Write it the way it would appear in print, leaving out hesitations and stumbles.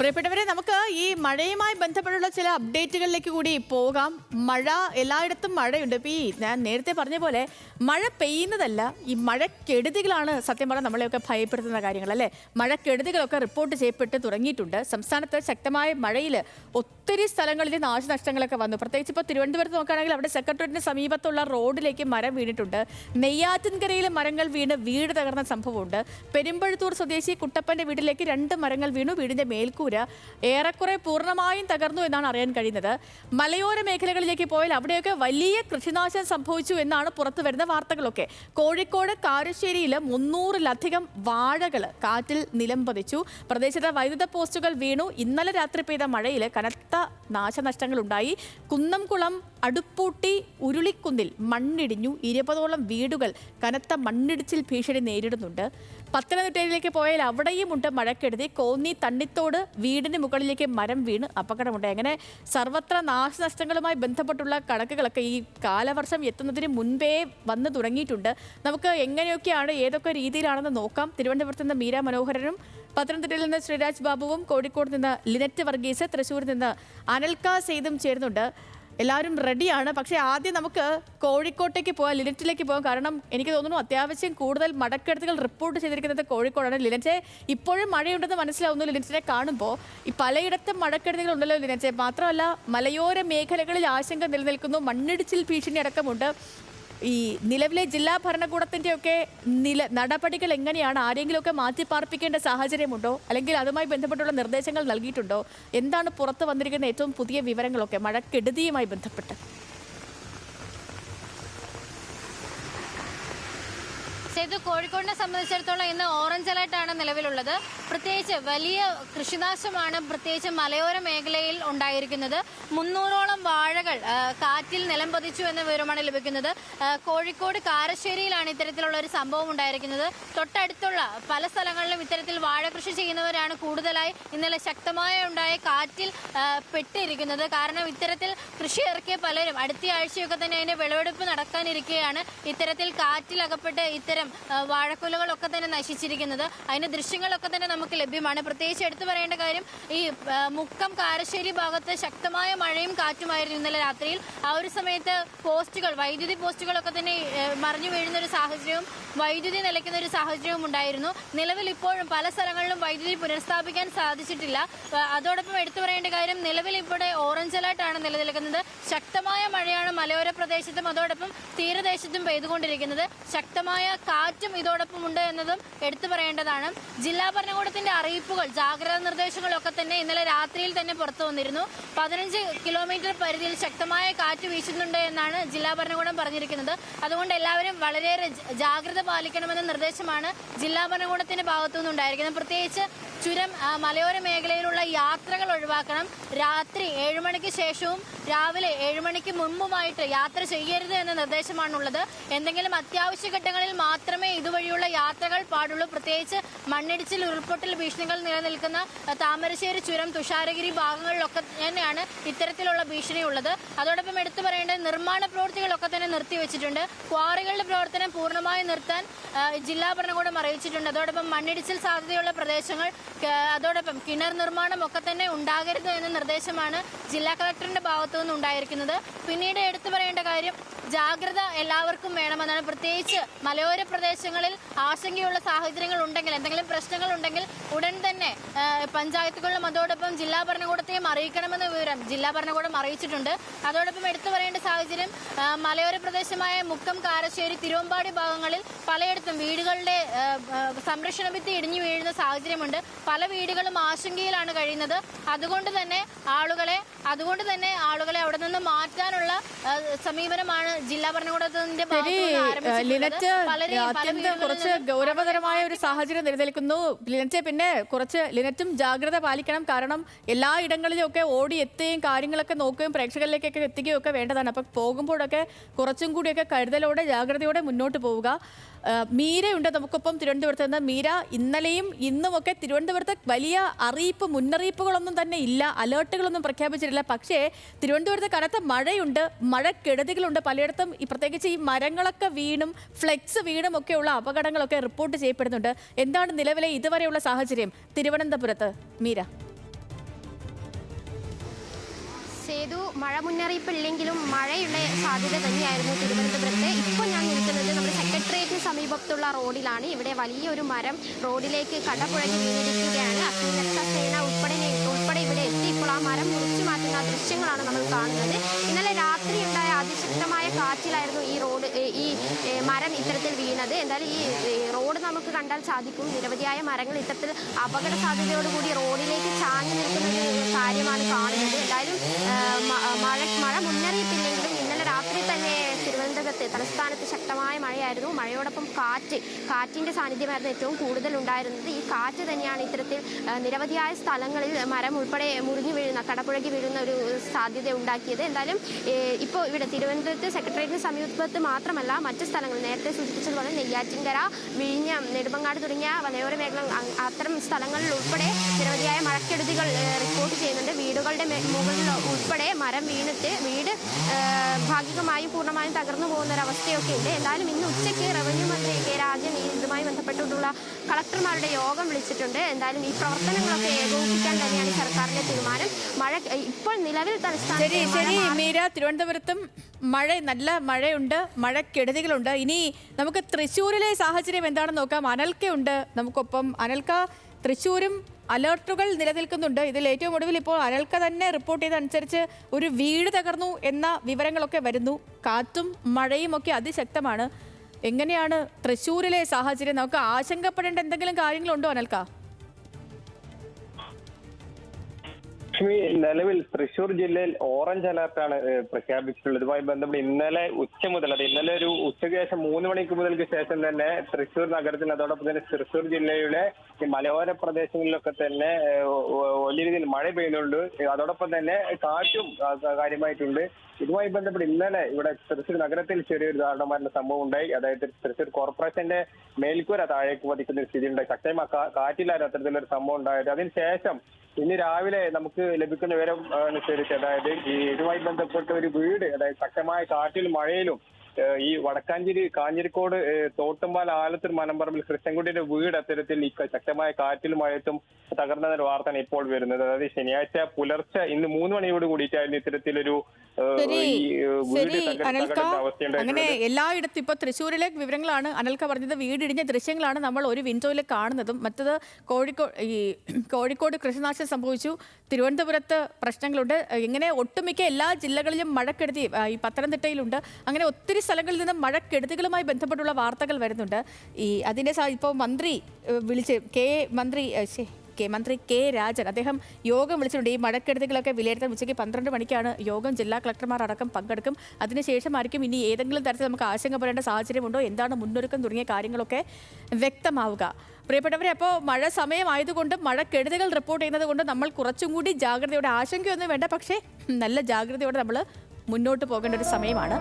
പ്രിയപ്പെട്ടവരെ, നമുക്ക് ഈ മഴയുമായി ബന്ധപ്പെട്ടുള്ള ചില അപ്ഡേറ്റുകളിലേക്ക് കൂടി പോകാം. മഴ എല്ലായിടത്തും മഴയുണ്ട്. ഇപ്പോൾ ഞാൻ നേരത്തെ പറഞ്ഞ പോലെ മഴ പെയ്യുന്നതല്ല, ഈ മഴക്കെടുതികളാണ് സത്യം പറഞ്ഞാൽ നമ്മളെയൊക്കെ ഭയപ്പെടുത്തുന്ന കാര്യങ്ങൾ, അല്ലേ? മഴക്കെടുതികളൊക്കെ റിപ്പോർട്ട് ചെയ്യപ്പെട്ട് തുടങ്ങിയിട്ടുണ്ട്. സംസ്ഥാനത്ത് ശക്തമായ മഴയിൽ ഒത്തിരി സ്ഥലങ്ങളിൽ നാശനഷ്ടങ്ങളൊക്കെ വന്നു. പ്രത്യേകിച്ച് ഇപ്പോൾ തിരുവനന്തപുരത്ത് നോക്കുകയാണെങ്കിൽ അവിടെ സെക്രട്ടേറിയറ്റിന് സമീപത്തുള്ള റോഡിലേക്ക് മരം വീണിട്ടുണ്ട്. നെയ്യാറ്റിൻകരയിൽ മരങ്ങൾ വീണ് വീട് തകർന്ന സംഭവമുണ്ട്. പെരുമ്പഴുത്തൂർ സ്വദേശി കുട്ടപ്പന്റെ വീട്ടിലേക്ക് 2 മരങ്ങൾ വീണു. വീടിന്റെ മേൽക്കൂര ഏറെക്കുറെ പൂർണ്ണമായും തകർന്നു എന്നാണ് അറിയാൻ കഴിയുന്നത്. മലയോര മേഖലകളിലേക്ക് പോയാൽ അവിടെയൊക്കെ വലിയ കൃഷിനാശം സംഭവിച്ചു എന്നാണ് പുറത്തു വരുന്ന വാർത്തകളൊക്കെ. കോഴിക്കോട് കാരശ്ശേരിയിൽ 300-ലധികം വാഴകൾ കാറ്റിൽ നിലംപതിച്ചു. പ്രദേശത്ത് വൈദ്യുത പോസ്റ്റുകൾ വീണു. ഇന്നലെ രാത്രി പെയ്ത മഴയിൽ കനത്ത നാശനഷ്ടങ്ങൾ ഉണ്ടായി. കുന്നംകുളം അടുപ്പൂട്ടി ഉരുളിക്കുന്നിൽ മണ്ണിടിഞ്ഞു. 20ഓളം വീടുകൾ കനത്ത മണ്ണിടിച്ചിൽ ഭീഷണി നേരിടുന്നുണ്ട്. പത്തനംതിട്ടയിലേക്ക് പോയാൽ അവിടെയുമുണ്ട് മഴക്കെടുതി. കോന്നി തണ്ണിത്തോട് വീടിന് മുകളിലേക്ക് മരം വീണ് അപകടമുണ്ട്. അങ്ങനെ സർവത്ര നാശനഷ്ടങ്ങളുമായി ബന്ധപ്പെട്ടുള്ള കണക്കുകളൊക്കെ ഈ കാലവർഷം എത്തുന്നതിന് മുൻപേ വന്നു തുടങ്ങിയിട്ടുണ്ട്. നമുക്ക് എങ്ങനെയൊക്കെയാണ്, ഏതൊക്കെ രീതിയിലാണെന്ന് നോക്കാം. തിരുവനന്തപുരത്ത് നിന്ന് മീര മനോഹരനും, പത്തനംതിട്ടയിൽ നിന്ന് ശ്രീരാജ് ബാബുവും, കോഴിക്കോട് നിന്ന് ലിനറ്റ് വർഗീസ്, തൃശ്ശൂരിൽ നിന്ന് അനൽക സെയ്തും ചേരുന്നുണ്ട്. എല്ലാവരും റെഡിയാണ്. പക്ഷേ ആദ്യം നമുക്ക് കോഴിക്കോട്ടേക്ക് പോകാം, ലിനറ്റിലേക്ക് പോകാം. കാരണം എനിക്ക് തോന്നുന്നു അത്യാവശ്യം കൂടുതൽ മഴക്കെടുതികൾ റിപ്പോർട്ട് ചെയ്തിരിക്കുന്നത് കോഴിക്കോടാണ്. ലിനറ്റെ, ഇപ്പോഴും മഴയുണ്ടെന്ന് മനസ്സിലാവുന്നു ലിനറ്റിനെ കാണുമ്പോൾ. ഈ പലയിടത്തും മഴക്കെടുതികൾ ഉണ്ടല്ലോ ലിനറ്റെ. മാത്രമല്ല മലയോര മേഖലകളിൽ ആശങ്ക നിലനിൽക്കുന്നു. മണ്ണിടിച്ചിൽ ഭീഷണി അടക്കമുണ്ട്. ഈ നിലവിലെ ജില്ലാ ഭരണകൂടത്തിൻ്റെയൊക്കെ നടപടികൾ എങ്ങനെയാണ്? ആരെങ്കിലുമൊക്കെ മാറ്റിപ്പാർപ്പിക്കേണ്ട സാഹചര്യമുണ്ടോ? അല്ലെങ്കിൽ അതുമായി ബന്ധപ്പെട്ടുള്ള നിർദ്ദേശങ്ങൾ നൽകിയിട്ടുണ്ടോ? എന്താണ് പുറത്തു വന്നിരിക്കുന്ന ഏറ്റവും പുതിയ വിവരങ്ങളൊക്കെ മഴക്കെടുതിയുമായി ബന്ധപ്പെട്ട്? കോഴിക്കോടിനെ സംബന്ധിച്ചിടത്തോളം ഇന്ന് ഓറഞ്ച് അലർട്ടാണ് നിലവിലുള്ളത്. പ്രത്യേകിച്ച് വലിയ കൃഷിനാശമാണ് പ്രത്യേകിച്ച് മലയോര മേഖലയിൽ ഉണ്ടായിരിക്കുന്നത്. 300ഓളം വാഴകൾ കാറ്റിൽ നിലംപതിച്ചു എന്ന വിവരമാണ് ലഭിക്കുന്നത്. കോഴിക്കോട് കാരശ്ശേരിയിലാണ് ഇത്തരത്തിലുള്ള ഒരു സംഭവം ഉണ്ടായിരിക്കുന്നത്. തൊട്ടടുത്തുള്ള പല സ്ഥലങ്ങളിലും ഇത്തരത്തിൽ വാഴ കൃഷി ചെയ്യുന്നവരാണ് കൂടുതലായി ഇന്നലെ ശക്തമായ ഉണ്ടായ കാറ്റിൽ പെട്ടിരിക്കുന്നത്. കാരണം ഇത്തരത്തിൽ കൃഷി ഇറക്കിയ പലരും അടുത്ത ആഴ്ചയൊക്കെ തന്നെ അതിന്റെ വിളവെടുപ്പ് നടക്കാനിരിക്കുകയാണ് ഇത്തരത്തിൽ കാറ്റിലകപ്പെട്ട് ഇത്തരം വാഴക്കുലകളൊക്കെ തന്നെ നശിച്ചിരിക്കുന്നത്. അതിന്റെ ദൃശ്യങ്ങളൊക്കെ തന്നെ നമുക്ക് ലഭ്യമാണ്. പ്രത്യേകിച്ച് എടുത്തു പറയേണ്ട കാര്യം, ഈ മുക്കം കാരശ്ശേരി ഭാഗത്ത് ശക്തമായ മഴയും കാറ്റുമായിരുന്നു ഇന്നലെ രാത്രിയിൽ. ആ ഒരു സമയത്ത് വൈദ്യുതി പോസ്റ്റുകളൊക്കെ തന്നെ മറിഞ്ഞു വീഴുന്ന ഒരു സാഹചര്യവും വൈദ്യുതി നിലയ്ക്കുന്ന ഒരു സാഹചര്യവും ഉണ്ടായിരുന്നു. നിലവിൽ ഇപ്പോഴും പല സ്ഥലങ്ങളിലും വൈദ്യുതി പുനഃസ്ഥാപിക്കാൻ സാധിച്ചിട്ടില്ല. അതോടൊപ്പം എടുത്തു പറയേണ്ട കാര്യം, നിലവിൽ ഇവിടെ ഓറഞ്ച് അലർട്ടാണ് നിലനിൽക്കുന്നത്. ശക്തമായ മഴയാണ് മലയോര പ്രദേശത്തും അതോടൊപ്പം തീരദേശത്തും പെയ്തുകൊണ്ടിരിക്കുന്നത്. ശക്തമായ കാറ്റും ഇതോടൊപ്പം ഉണ്ട് എന്നതും എടുത്തു പറയേണ്ടതാണ്. ജില്ലാ ഭരണകൂടത്തിന്റെ അറിയിപ്പുകൾ, ജാഗ്രതാ നിർദ്ദേശങ്ങളൊക്കെ തന്നെ ഇന്നലെ രാത്രിയിൽ തന്നെ പുറത്തു വന്നിരുന്നു. 15 കിലോമീറ്റർ പരിധിയിൽ ശക്തമായ കാറ്റ് വീശുന്നുണ്ട് എന്നാണ് ജില്ലാ ഭരണകൂടം പറഞ്ഞിരിക്കുന്നത്. അതുകൊണ്ട് എല്ലാവരും വളരെയേറെ ജാഗ്രത പാലിക്കണമെന്ന നിർദ്ദേശമാണ് ജില്ലാ ഭരണകൂടത്തിന്റെ ഭാഗത്തുനിന്നുണ്ടായിരിക്കുന്നത്. പ്രത്യേകിച്ച് ചുരം മലയോര മേഖലയിലുള്ള യാത്രകൾ ഒഴിവാക്കണം. രാത്രി 7 മണിക്ക് ശേഷവും രാവിലെ 7 മണിക്ക് മുമ്പുമായിട്ട് യാത്ര ചെയ്യരുത് എന്ന നിർദ്ദേശമാണുള്ളത്. എന്തെങ്കിലും അത്യാവശ്യ ഘട്ടങ്ങളിൽ മാത്രമേ ഇതുവഴിയുള്ള യാത്രകൾ പാടുള്ളൂ. പ്രത്യേകിച്ച് മണ്ണിടിച്ചിൽ, ഉരുൾപൊട്ടൽ ഭീഷണികൾ നിലനിൽക്കുന്ന താമരശ്ശേരി ചുരം, തുഷാരഗിരി ഭാഗങ്ങളിലൊക്കെ തന്നെയാണ് ഇത്തരത്തിലുള്ള ഭീഷണിയുള്ളത്. അതോടൊപ്പം എടുത്തു പറയേണ്ടത്, നിർമ്മാണ പ്രവൃത്തികളൊക്കെ തന്നെ നിർത്തിവെച്ചിട്ടുണ്ട്. ക്വാറികളുടെ പ്രവർത്തനം പൂർണ്ണമായി നിർത്താൻ ജില്ലാ ഭരണകൂടം അറിയിച്ചിട്ടുണ്ട്. അതോടൊപ്പം മണ്ണിടിച്ചിൽ സാധ്യതയുള്ള പ്രദേശങ്ങൾ, അതോടൊപ്പം കിണർ നിർമ്മാണം ഒക്കെ തന്നെ ഉണ്ടാകരുത് എന്ന നിർദ്ദേശമാണ് ജില്ലാ കളക്ടറിന്റെ ഭാഗത്തുനിന്ന് ഉണ്ടായിരിക്കുന്നത്. പിന്നീട് എടുത്തു പറയേണ്ട കാര്യം, ജാഗ്രത എല്ലാവർക്കും വേണമെന്നാണ്. പ്രത്യേകിച്ച് മലയോര പ്രദേശങ്ങളിൽ ആശങ്കയുള്ള സാഹചര്യങ്ങൾ ഉണ്ടെങ്കിൽ, എന്തെങ്കിലും പ്രശ്നങ്ങൾ ഉണ്ടെങ്കിൽ ഉടൻ തന്നെ പഞ്ചായത്തുകളിലും അതോടൊപ്പം ജില്ലാ ഭരണകൂടത്തെയും അറിയിക്കണമെന്ന വിവരം ജില്ലാ ഭരണകൂടം അറിയിച്ചിട്ടുണ്ട്. അതോടൊപ്പം എടുത്തു പറയേണ്ട സാഹചര്യം, മലയോര പ്രദേശമായ മുക്കം, കാരശ്ശേരി, തിരുവമ്പാടി ഭാഗങ്ങളിൽ പലയിടത്തും വീടുകളുടെ സംരക്ഷണ ഭിത്തി ഇടിഞ്ഞു വീഴുന്ന സാഹചര്യമുണ്ട്. പല വീടുകളും ആശങ്കയിലാണ് കഴിയുന്നത്. അതുകൊണ്ട് തന്നെ ആളുകളെ അവിടെ നിന്ന് മാറ്റാനുള്ള സമീപനമാണ് ജില്ലാ ഭരണകൂടത്തിന്റെ അത്യന്തം കുറച്ച് ഗൗരവതരമായ ഒരു സാഹചര്യം നിലനിൽക്കുന്നു. ലിനറ്റ്, പിന്നെ കുറച്ച് ലിനറ്റും ജാഗ്രത പാലിക്കണം. കാരണം എല്ലാ ഇടങ്ങളിലും ഒക്കെ ഓടി എത്തുകയും കാര്യങ്ങളൊക്കെ നോക്കുകയും പ്രേക്ഷകരിലേക്കൊക്കെ എത്തിക്കുകയും ഒക്കെ വേണ്ടതാണ്. അപ്പം പോകുമ്പോഴൊക്കെ കുറച്ചും കൂടിയൊക്കെ കരുതലോടെ ജാഗ്രതയോടെ മുന്നോട്ട് പോവുക. മീരയുണ്ട് നമുക്കൊപ്പം തിരുവനന്തപുരത്ത് നിന്ന്. മീര, ഇന്നലെയും ഇന്നുമൊക്കെ തിരുവനന്തപുരത്ത് വലിയ മുന്നറിയിപ്പുകളൊന്നും തന്നെ ഇല്ല, അലേർട്ടുകളൊന്നും പ്രഖ്യാപിച്ചിട്ടില്ല. പക്ഷേ തിരുവനന്തപുരത്ത് കനത്ത മഴയുണ്ട്, മഴക്കെടുതികളുണ്ട്. പലയിടത്തും പ്രത്യേകിച്ച് ഈ മരങ്ങളൊക്കെ വീണും ഫ്ലെക്സ് വീണും ഒക്കെയുള്ള അപകടങ്ങളൊക്കെ റിപ്പോർട്ട് ചെയ്യപ്പെടുന്നുണ്ട്. എന്താണ് നിലവിലെ ഇതുവരെയുള്ള സാഹചര്യം തിരുവനന്തപുരത്ത്, മീര? സേതു, മഴ മുന്നറിയിപ്പ് ഇല്ലെങ്കിലും മഴയുള്ള സാധ്യത തന്നെയായിരുന്നു തിരുവനന്തപുരത്ത്. ഇപ്പോൾ ഞാൻ നിൽക്കുന്നത് നമ്മുടെ സെക്രട്ടേറിയറ്റിന് സമീപത്തുള്ള റോഡിലാണ്. ഇവിടെ വലിയൊരു മരം റോഡിലേക്ക് കടപുഴകി വീണിരിക്കുകയാണ്. അഗ്നിരക്ഷാസേന ഉൾപ്പെടെ ഇവിടെ എത്തി ഇപ്പോൾ ആ മരം മുറിച്ചു മാറ്റുന്ന ദൃശ്യങ്ങളാണ് നമ്മൾ കാണുന്നത്. ഇന്നലെ രാത്രി ഉണ്ടായ അതിശക്തമായ കാറ്റിലായിരുന്നു ഈ മരം ഇത്തരത്തിൽ വീണത്. എന്തായാലും ഈ റോഡ് നമുക്ക് കണ്ടാൽ സാധിക്കും, നിരവധിയായ മരങ്ങൾ ഇത്തരത്തിൽ അപകട സാധ്യതയോടുകൂടി റോഡിലേക്ക് ചാഞ്ഞു നിൽക്കുന്ന ഒരു കാര്യമാണ് കാണുന്നത്. എന്തായാലും മഴ മുന്നറിയിപ്പില്ലെങ്കിലും ഇന്നലെ രാത്രി തന്നെ തിരുവനന്തപുരത്ത് തലസ്ഥാനത്ത് ശക്തമായ മഴയായിരുന്നു. മഴയോടൊപ്പം കാറ്റിൻ്റെ സാന്നിധ്യമായിരുന്നു ഏറ്റവും കൂടുതൽ ഉണ്ടായിരുന്നത്. ഈ കാറ്റ് തന്നെയാണ് ഇത്തരത്തിൽ നിരവധിയായ സ്ഥലങ്ങളിൽ മരം ഉൾപ്പെടെ മുറിഞ്ഞു വീഴുന്ന, കടപുഴകി വീഴുന്ന ഒരു സാധ്യത ഉണ്ടാക്കിയത്. എന്തായാലും ഇപ്പോൾ ഇവിടെ തിരുവനന്തപുരത്ത് സെക്രട്ടേറിയറ്റിന് സമീപത്ത് മാത്രമല്ല മറ്റ് സ്ഥലങ്ങൾ നേരത്തെ സൂചിപ്പിച്ചതുപോലെ നെയ്യാറ്റിൻകര, വിഴിഞ്ഞം, നെടുമങ്ങാട് തുടങ്ങിയ മലയോര മേഖല അത്തരം സ്ഥലങ്ങളിൽ ഉൾപ്പെടെ നിരവധിയായ മഴക്കെടുതികൾ റിപ്പോർട്ട് ചെയ്യുന്നുണ്ട്. വീടുകളുടെ മുകളിൽ ഉൾപ്പെടെ മരം വീണിട്ട് വീട് ഭാഗികമായും പൂർണ്ണമായും തകർന്നു പോകുന്ന ഒരവസ്ഥയൊക്കെ ഉണ്ട്. എന്തായാലും ഇന്ന് ഉച്ചയ്ക്ക് റവന്യൂ മന്ത്രി കെ രാജൻ ഇതുമായി ബന്ധപ്പെട്ടുള്ള കളക്ടർമാരുടെ യോഗം വിളിച്ചിട്ടുണ്ട്. എന്തായാലും ഈ പ്രവർത്തനങ്ങളൊക്കെ ഏകോപിപ്പിക്കാൻ തന്നെയാണ് സർക്കാരിന്റെ തീരുമാനം. മഴ ഇപ്പോൾ നിലവിൽ ശരി മീര, തിരുവനന്തപുരത്തും നല്ല മഴയുണ്ട്, മഴക്കെടുതികളുണ്ട്. ഇനി നമുക്ക് തൃശ്ശൂരിലെ സാഹചര്യം എന്താണെന്ന് നോക്കാം. അനൽക്കയുണ്ട് നമുക്കൊപ്പം. അനൽക്ക, തൃശ്ശൂരും അലർട്ടുകൾ നിലനിൽക്കുന്നുണ്ട്. ഇതിൽ ഏറ്റവും ഒടുവിൽ ഇപ്പോൾ അനൽക്ക തന്നെ റിപ്പോർട്ട് ചെയ്തതനുസരിച്ച് ഒരു വീട് തകർന്നു എന്ന വിവരങ്ങളൊക്കെ വരുന്നു. കാറ്റും മഴയും ഒക്കെ അതിശക്തമാണ്. എങ്ങനെയാണ് തൃശ്ശൂരിലെ സാഹചര്യം? നമുക്ക് ആശങ്കപ്പെടേണ്ട എന്തെങ്കിലും കാര്യങ്ങളുണ്ടോ അനൽക്ക? നിലവിൽ തൃശ്ശൂർ ജില്ലയിൽ ഓറഞ്ച് അലർട്ടാണ് പ്രഖ്യാപിച്ചിട്ടുള്ളത്. ഇതുമായി ബന്ധപ്പെട്ട് ഇന്നലെ ഉച്ച മുതൽ, ഇന്നലെ ഒരു ഉച്ചയ്ക്ക് ശേഷം 3 മണിക്ക് മുതൽക്ക് ശേഷം തന്നെ തൃശ്ശൂർ നഗരത്തിൽ, അതോടൊപ്പം തന്നെ തൃശ്ശൂർ ജില്ലയുടെ മലയോര പ്രദേശങ്ങളിലൊക്കെ തന്നെ വലിയ രീതിയിൽ മഴ പെയ്യുന്നുണ്ട്. അതോടൊപ്പം തന്നെ കാറ്റും കാര്യമായിട്ടുണ്ട്. ഇതുമായി ബന്ധപ്പെട്ട് ഇന്നലെ ഇവിടെ തൃശ്ശൂർ നഗരത്തിൽ ചെറിയൊരു ദാരുണമായിട്ടുള്ള സംഭവം ഉണ്ടായി. അതായത് തൃശ്ശൂർ കോർപ്പറേഷന്റെ മേൽക്കൂര താഴേക്ക് പതിക്കുന്ന സ്ഥിതി ഉണ്ടായി. ശക്തമായ കാറ്റിലായിരുന്നു അത്തരത്തിലൊരു സംഭവം ഉണ്ടായത്. അതിനുശേഷം ഇന്ന് രാവിലെ നമുക്ക് ലഭിക്കുന്ന വിവരം അനുസരിച്ച്, അതായത് ഇതുമായി ബന്ധപ്പെട്ട ഒരു വീട്, അതായത് ശക്തമായ കാറ്റിലും മഴയിലും ഈ വടക്കാഞ്ചേരി കാഞ്ഞിരിക്കോട് തോട്ടുംപാൽ ആലത്തൂർ മനമ്പറമ്പിൽ കൃഷ്ണൻകുട്ടിയുടെ വീട് അത്തരത്തിൽ ഈ ശക്തമായ കാറ്റിലും മഴയത്തും തകർന്ന വാർത്തയാണ് ഇപ്പോൾ വരുന്നത്. അതായത് ശനിയാഴ്ച പുലർച്ചെ ഇന്ന് 3 മണിയോട് കൂടിയിട്ടായിരുന്നു ഇത്തരത്തിലൊരു അങ്ങനെ എല്ലായിടത്തും ഇപ്പൊ തൃശ്ശൂരിലെ വിവരങ്ങളാണ് അനൽക്ക പറഞ്ഞത്. വീടിടിഞ്ഞ ദൃശ്യങ്ങളാണ് നമ്മൾ ഒരു വിൻഡോയിൽ കാണുന്നതും. മറ്റത് കോഴിക്കോട് കൃഷിനാശം സംഭവിച്ചു. തിരുവനന്തപുരത്ത് പ്രശ്നങ്ങളുണ്ട്. ഇങ്ങനെ ഒട്ടുമിക്ക എല്ലാ ജില്ലകളിലും മഴക്കെടുതി ഈ പത്തനംതിട്ടയിലുണ്ട്. അങ്ങനെ ഒത്തിരി സ്ഥലങ്ങളിൽ നിന്നും മഴക്കെടുതികളുമായി ബന്ധപ്പെട്ടുള്ള വാർത്തകൾ വരുന്നുണ്ട്. അതിൻ്റെ ഇപ്പോൾ മന്ത്രി മന്ത്രി കെ രാജൻ അദ്ദേഹം യോഗം വിളിച്ചിട്ടുണ്ട്. ഈ മഴക്കെടുതികളൊക്കെ വിലയിരുത്താൻ ഉച്ചയ്ക്ക് 12 മണിക്കാണ് യോഗം. ജില്ലാ കളക്ടർമാർ അടക്കം പങ്കെടുക്കും. അതിനുശേഷമായിരിക്കും ഇനി ഏതെങ്കിലും തരത്തിൽ നമുക്ക് ആശങ്കപ്പെടേണ്ട സാഹചര്യമുണ്ടോ, എന്താണ് മുന്നൊരുക്കം തുടങ്ങിയ കാര്യങ്ങളൊക്കെ വ്യക്തമാവുക. പ്രിയപ്പെട്ടവരെ, അപ്പോൾ മഴ സമയമായതുകൊണ്ട് മഴക്കെടുതികൾ റിപ്പോർട്ട് ചെയ്യുന്നത് കൊണ്ട് നമ്മൾ കുറച്ചും കൂടി ജാഗ്രതയോടെ, ആശങ്കയൊന്നും വേണ്ട, പക്ഷേ നല്ല ജാഗ്രതയോടെ നമ്മൾ മുന്നോട്ട് പോകേണ്ട ഒരു സമയമാണ്.